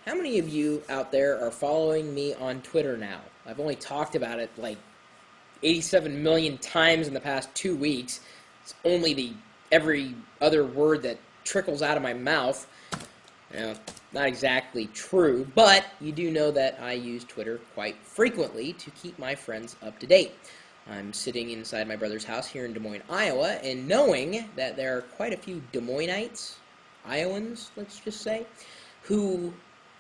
How many of you out there are following me on Twitter now? I've only talked about it like 87 million times in the past 2 weeks. It's only the every other word that trickles out of my mouth. Not exactly true, but you do know that I use Twitter quite frequently to keep my friends up to date. I'm sitting inside my brother's house here in Des Moines, Iowa, and knowing that there are quite a few Des Moineites, Iowans, let's just say, who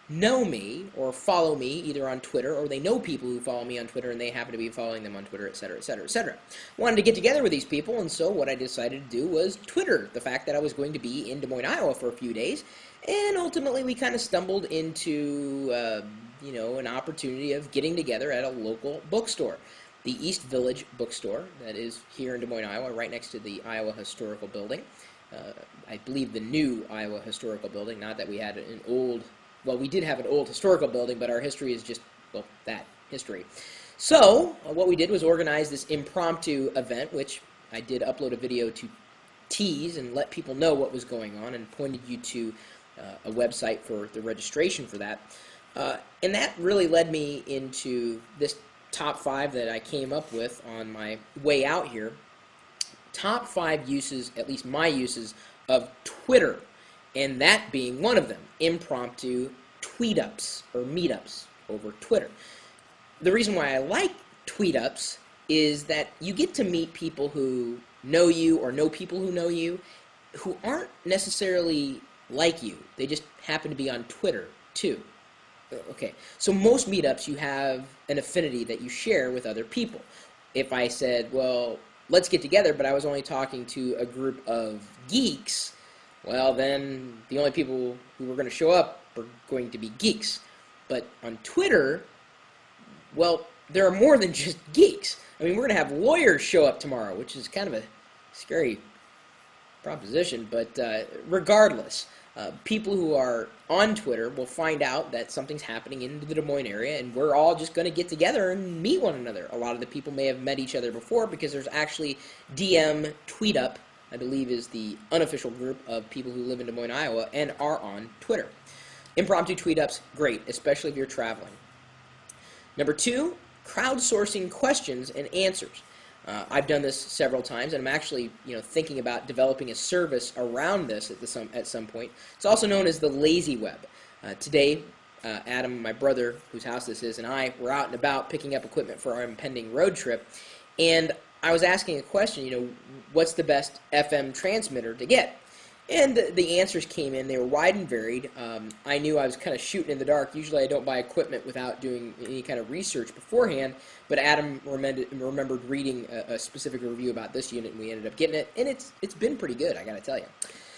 know me or follow me either on Twitter, or they know people who follow me on Twitter and they happen to be following them on Twitter, etc., etc., etc. Wanted to get together with these people, and so what I decided to do was Twitter the fact that I was going to be in Des Moines, Iowa for a few days, and ultimately we kind of stumbled into an opportunity of getting together at a local bookstore, the East Village Bookstore, that is here in Des Moines, Iowa, right next to the Iowa Historical Building. I believe the new Iowa Historical Building, not that we had an old, well, we did have an old historical building, but our history is just, well, that history. So, what we did was organize this impromptu event, which I did upload a video to tease and let people know what was going on, and pointed you to a website for the registration for that. And that really led me into this top 5 that I came up with on my way out here. Top 5 uses, at least my uses, of Twitter, and that being one of them, impromptu tweet-ups or meetups over Twitter. The reason why I like tweet-ups is that you get to meet people who know you or know people who know you who aren't necessarily like you. They just happen to be on Twitter, too. Okay, so most meetups you have an affinity that you share with other people. If I said, well, let's get together, but I was only talking to a group of geeks, well, then the only people who were going to show up are going to be geeks. But on Twitter, well, there are more than just geeks. I mean, we're going to have lawyers show up tomorrow, which is kind of a scary proposition, but regardless, people who are on Twitter will find out that something's happening in the Des Moines area, and we're all just going to get together and meet one another. A lot of the people may have met each other before because there's actually DM TweetUp, I believe is the unofficial group of people who live in Des Moines, Iowa, and are on Twitter. Impromptu tweet-ups, great, especially if you're traveling. Number 2, crowdsourcing questions and answers. I've done this several times, and I'm actually, thinking about developing a service around this at some point. It's also known as the lazy web. Today, Adam, my brother, whose house this is, and I were out and about picking up equipment for our impending road trip, and I was asking a question, what's the best FM transmitter to get? And the answers came in. They were wide and varied. I knew I was kind of shooting in the dark. Usually I don't buy equipment without doing any kind of research beforehand, but Adam remembered reading a specific review about this unit, and we ended up getting it, and it's been pretty good, I gotta tell you.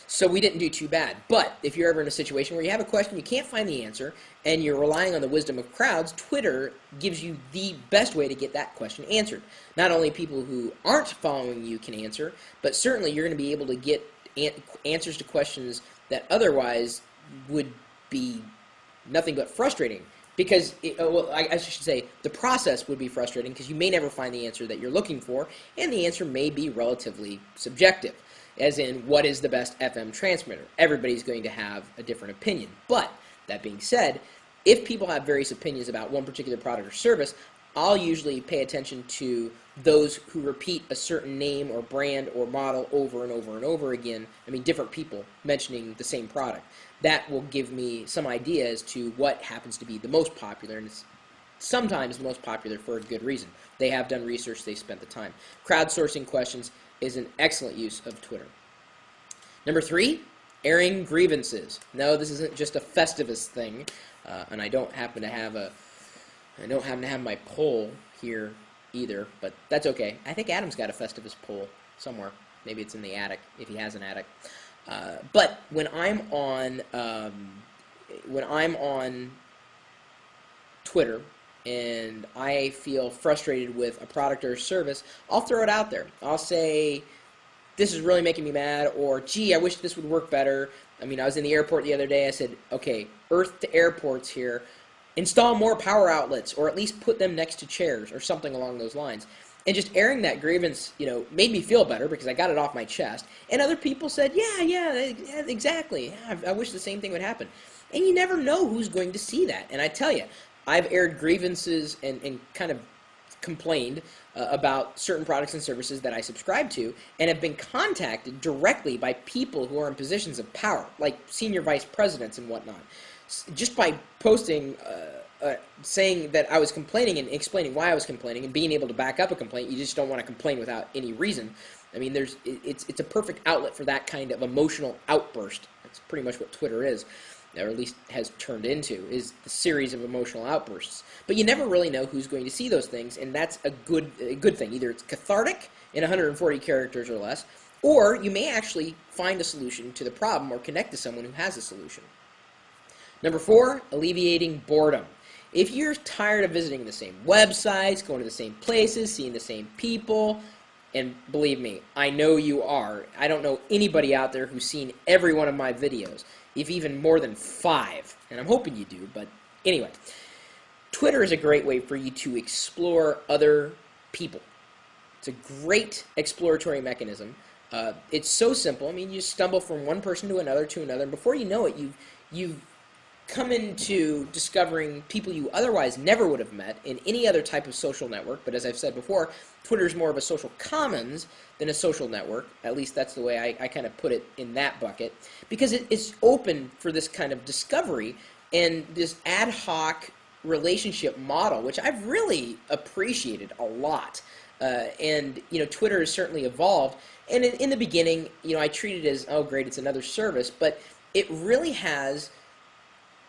So we didn't do too bad. But if you're ever in a situation where you have a question, you can't find the answer, and you're relying on the wisdom of crowds, Twitter gives you the best way to get that question answered. Not only people who aren't following you can answer, but certainly you're going to be able to get answers to questions that otherwise would be nothing but frustrating. Because, I should say, the process would be frustrating because you may never find the answer that you're looking for, and the answer may be relatively subjective. As in, what is the best FM transmitter? Everybody's going to have a different opinion. But, that being said, if people have various opinions about one particular product or service, I'll usually pay attention to those who repeat a certain name or brand or model over and over and over again. I mean, different people mentioning the same product. That will give me some idea as to what happens to be the most popular, and it's sometimes the most popular for a good reason. They have done research, they spent the time. Crowdsourcing questions is an excellent use of Twitter. Number 3, airing grievances. No, this isn't just a Festivus thing, and I don't happen to have my poll here either, but that's okay. I think Adam's got a Festivus poll somewhere. Maybe it's in the attic, if he has an attic. But when I'm on Twitter and I feel frustrated with a product or a service, I'll throw it out there. I'll say, this is really making me mad, or gee, I wish this would work better. I mean, I was in the airport the other day. I said, okay, Earth to airports here. Install more power outlets, or at least put them next to chairs, or something along those lines. And just airing that grievance, made me feel better because I got it off my chest. And other people said, yeah, exactly. I wish the same thing would happen. And you never know who's going to see that. And I tell you, I've aired grievances and kind of complained about certain products and services that I subscribe to, and have been contacted directly by people who are in positions of power, like senior vice presidents and whatnot, just by posting, saying that I was complaining and explaining why I was complaining and being able to back up a complaint. You just don't want to complain without any reason. I mean, it's a perfect outlet for that kind of emotional outburst. That's pretty much what Twitter is, or at least has turned into, is the series of emotional outbursts. But you never really know who's going to see those things, and that's a good thing. Either it's cathartic in 140 characters or less, or you may actually find a solution to the problem or connect to someone who has a solution. Number 4, alleviating boredom. If you're tired of visiting the same websites, going to the same places, seeing the same people, and believe me, I know you are. I don't know anybody out there who's seen every one of my videos, if even more than 5, and I'm hoping you do, but anyway. Twitter is a great way for you to explore other people. It's a great exploratory mechanism. It's so simple. I mean, you stumble from one person to another, and before you know it, you've come into discovering people you otherwise never would have met in any other type of social network. But as I've said before, Twitter is more of a social commons than a social network. At least that's the way I kind of put it in that bucket, because it's open for this kind of discovery and this ad hoc relationship model, which I've really appreciated a lot. And Twitter has certainly evolved. And in the beginning, I treated it as, oh great, it's another service, but it really has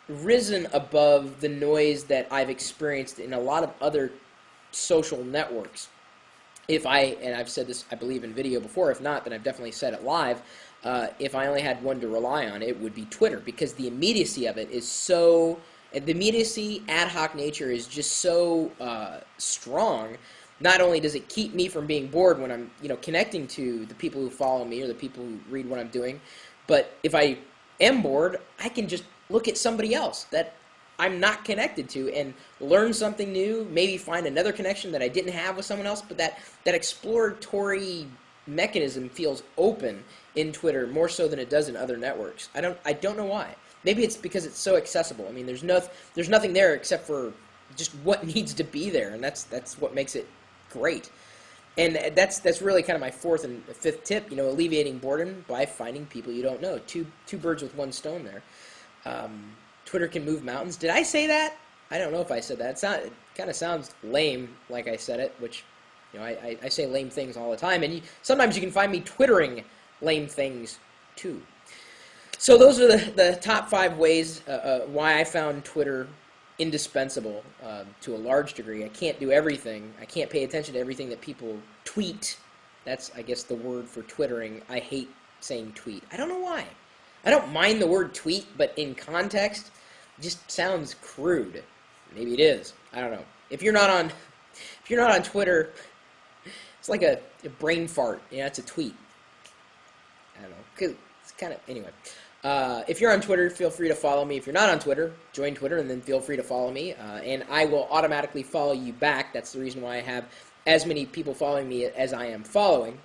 risen above the noise that I've experienced in a lot of other social networks. And I've said this, I believe, in video before, if not, then I've definitely said it live, if I only had one to rely on, it would be Twitter, because the immediacy of it is so, the immediacy, ad hoc nature is just so strong. Not only does it keep me from being bored when I'm, connecting to the people who follow me or the people who read what I'm doing, but if I am bored, I can just look at somebody else that I'm not connected to and learn something new, maybe find another connection that I didn't have with someone else. But that exploratory mechanism feels open in Twitter more so than it does in other networks. I don't know why. Maybe it's because it's so accessible. I mean, there's nothing there except for just what needs to be there, and that's what makes it great. And that's really kind of my 4th and 5th tip, alleviating boredom by finding people you don't know. Two birds with one stone there. Twitter can move mountains. Did I say that? I don't know if I said that. It kind of sounds lame, like I said it, which, I say lame things all the time, and sometimes you can find me twittering lame things too. So those are the top 5 ways why I found Twitter indispensable to a large degree. I can't do everything. I can't pay attention to everything that people tweet. That's, I guess, the word for twittering. I hate saying tweet. I don't know why. I don't mind the word tweet, but in context, it just sounds crude. Maybe it is. I don't know. If you're not on Twitter, it's like a brain fart. It's a tweet. I don't know. 'Cause it's kind of, anyway. If you're on Twitter, feel free to follow me. If you're not on Twitter, join Twitter and then feel free to follow me. And I will automatically follow you back. That's the reason why I have as many people following me as I am following.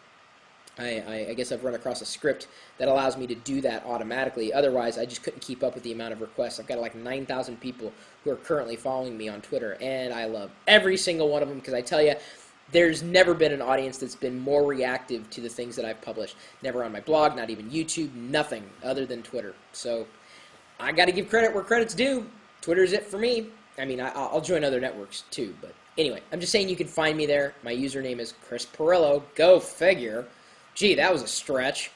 I guess I've run across a script that allows me to do that automatically. Otherwise, I just couldn't keep up with the amount of requests. I've got like 9,000 people who are currently following me on Twitter, and I love every single one of them, because I tell you, there's never been an audience that's been more reactive to the things that I've published. Never on my blog, not even YouTube, nothing other than Twitter. So I got to give credit where credit's due. Twitter's it for me. I mean, I'll join other networks too, but anyway, I'm just saying you can find me there. My username is Chris Pirillo. Go figure. Gee, that was a stretch.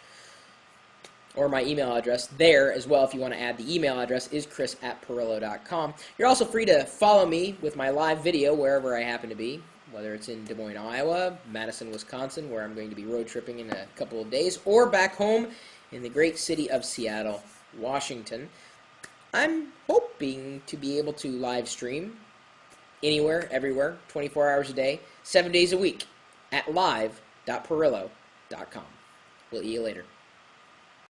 Or my email address there as well, if you want to add the email address, is chris@pirillo.com. You're also free to follow me with my live video wherever I happen to be, whether it's in Des Moines, Iowa, Madison, Wisconsin, where I'm going to be road tripping in a couple of days, or back home in the great city of Seattle, Washington. I'm hoping to be able to live stream anywhere, everywhere, 24 hours a day, 7 days a week at live.pirillo.com. We'll see you later.